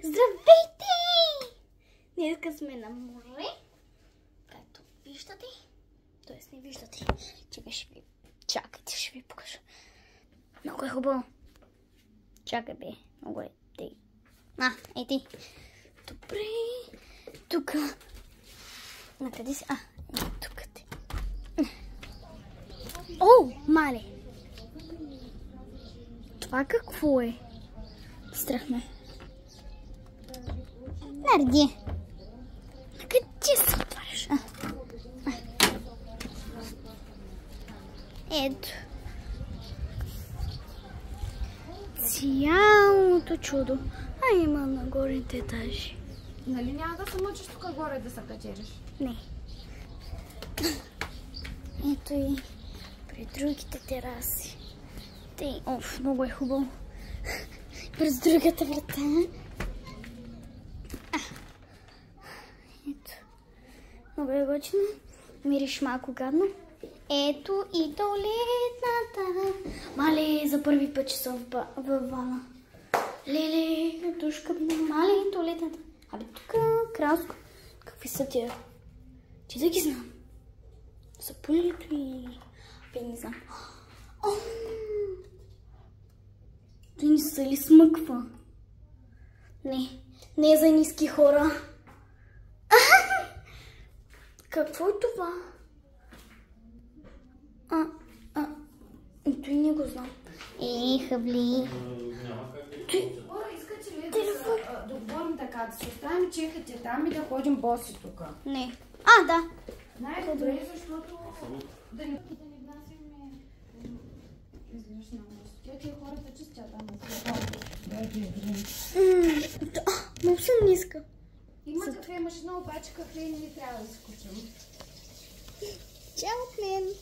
Здравейте! Днеска сме на море. Както виждате. Тоест не виждате. Чакайте, ще ви покажа. Много е хубаво. Чакай бе. Много е. Ей ти. Добре. Тук. Накъде си? Тук те. О, мале. Това какво е? Страх ме. Нарди. Къде се отваряш? Ето. Цялото чудо. Има на горните етажи. Нали няма да се мъчиш тук горе да се катериш? Не. Ето и при другите тераси. Много е хубаво. През другата врата. Ето. Много е готино. Мириш малко гадно. Ето и туалетната. Мале, за първи път, че съм във вана. Леле, душка, мале, туалетната. Тук краско. Какви са тия? Ти да ги знам. Сапунито и... не знам. Той не се ли смъква? Не е за ниски хора. Какво е това? Той не го знам. Хъбли. Искате ли да говорим така, да си оставим чехите там и да ходим боси тук? Не. Да. Най-добре, защото да не внасяме излишна мъст. Тия хората чистят там на много съм ниска. Има кафе, машина, обаче кафе не трябва да се кучим. Чао от мен.